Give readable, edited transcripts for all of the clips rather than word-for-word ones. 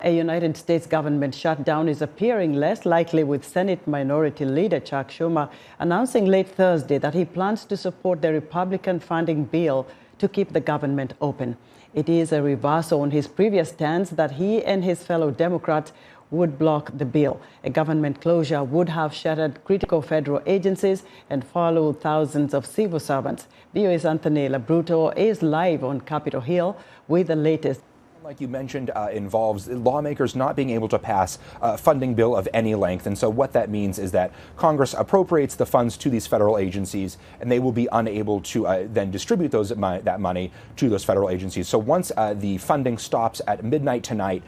A United States government shutdown is appearing less likely, with Senate Minority Leader Chuck Schumer announcing late Thursday that he plans to support the Republican funding bill to keep the government open. It is a reversal on his previous stance that he and his fellow Democrats would block the bill. A government closure would have shuttered critical federal agencies and furloughed thousands of civil servants. VOA's Anthony LaBruto is live on Capitol Hill with the latest. Like you mentioned, involves lawmakers not being able to pass a funding bill of any length. And so what that means is that Congress appropriates the funds to these federal agencies, and they will be unable to then distribute that money to those federal agencies. So once the funding stops at midnight tonight,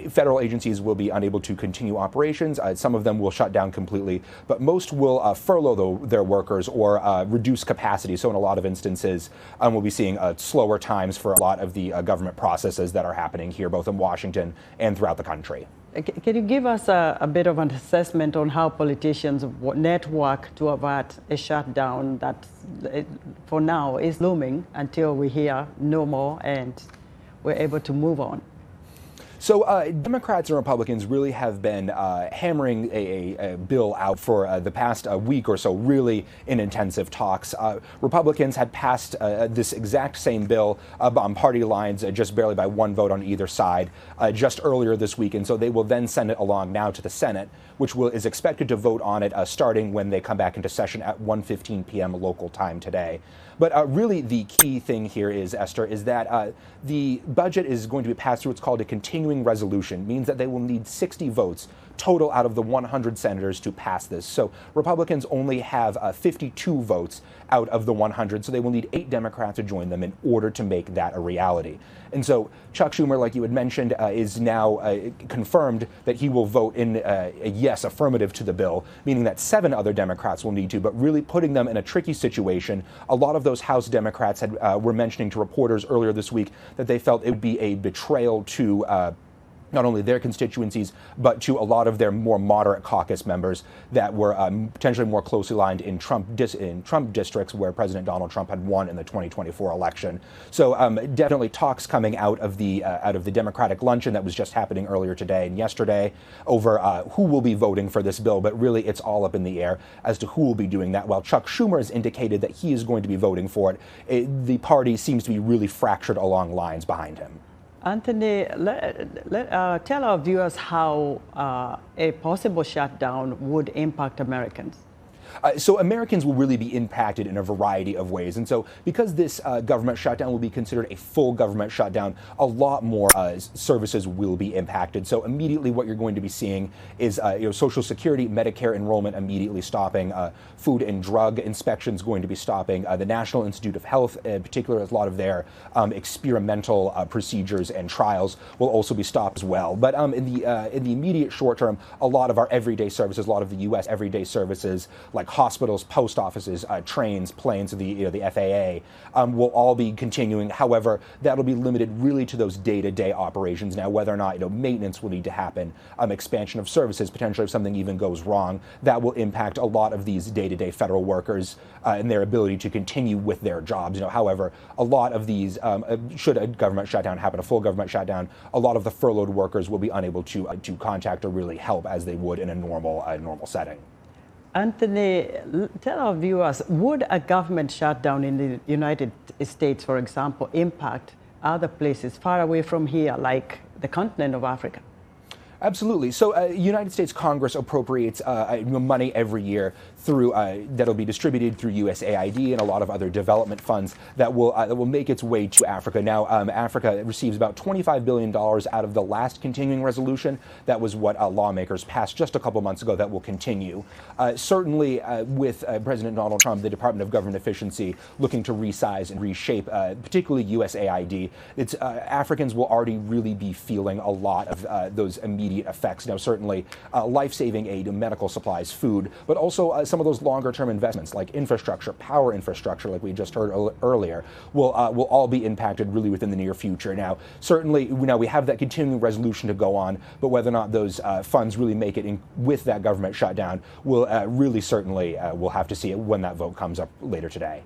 federal agencies will be unable to continue operations. Some of them will shut down completely, but most will furlough their workers or reduce capacity. So in a lot of instances, we'll be seeing slower times for a lot of the government processes that are happening here, both in Washington and throughout the country. Can you give us a bit of an assessment on how politicians network to avert a shutdown that, for now, is looming until we hear no more and we're able to move on? So Democrats and Republicans really have been hammering a bill out for the past week or so, really in intensive talks. Republicans had passed this exact same bill on party lines, just barely by one vote on either side, just earlier this week. And so they will then send it along now to the Senate, which is expected to vote on it starting when they come back into session at 1:15 p.m. local time today. But really the key thing here is, Esther, is that the budget is going to be passed through what's called a continuing resolution. Means that they will need 60 votes total out of the 100 senators to pass this. So Republicans only have 52 votes out of the 100, so they will need 8 Democrats to join them in order to make that a reality. And so Chuck Schumer, like you had mentioned, is now confirmed that he will vote in a yes, affirmative to the bill, meaning that 7 other Democrats will need to, but really putting them in a tricky situation. A lot of those House Democrats were mentioning to reporters earlier this week that they felt it would be a betrayal to not only their constituencies, but to a lot of their more moderate caucus members that were potentially more closely aligned in Trump districts where President Donald Trump had won in the 2024 election. So definitely talks coming out of the Democratic luncheon that was just happening earlier today and yesterday over who will be voting for this bill. But really, it's all up in the air as to who will be doing that. While Chuck Schumer has indicated that he is going to be voting for it, the party seems to be really fractured along lines behind him. Anthony, tell our viewers how a possible shutdown would impact Americans. So Americans will really be impacted in a variety of ways. And so because this government shutdown will be considered a full government shutdown, a lot more services will be impacted. So immediately what you're going to be seeing is Social Security, Medicare enrollment immediately stopping, food and drug inspections going to be stopping, the National Institute of Health, in particular, a lot of their experimental procedures and trials will also be stopped as well. But in the immediate short term, a lot of our everyday services, a lot of the U.S. everyday services like hospitals, post offices, trains, planes, the FAA will all be continuing. However, that'll be limited really to those day-to-day operations. Now, whether or not maintenance will need to happen, expansion of services, potentially if something even goes wrong, that will impact a lot of these day-to-day federal workers and their ability to continue with their jobs. However, a lot of these, should a government shutdown happen, a full government shutdown, a lot of the furloughed workers will be unable to contact or really help as they would in a normal setting. Anthony, tell our viewers, would a government shutdown in the United States, for example, impact other places far away from here, like the continent of Africa? Absolutely. So United States Congress appropriates money every year through that'll be distributed through USAID and a lot of other development funds that will make its way to Africa. Now, Africa receives about $25 billion out of the last continuing resolution. That was what lawmakers passed just a couple months ago. That will continue. Certainly, with President Donald Trump, the Department of Government Efficiency looking to resize and reshape, particularly USAID, Africans will already really be feeling a lot of those immediate effects. Now, certainly life-saving aid, medical supplies, food, but also some of those longer-term investments like infrastructure, power infrastructure, like we just heard earlier, will all be impacted really within the near future. Now, certainly, we have that continuing resolution to go on, but whether or not those funds really make it in with that government shutdown will really certainly we'll have to see it when that vote comes up later today.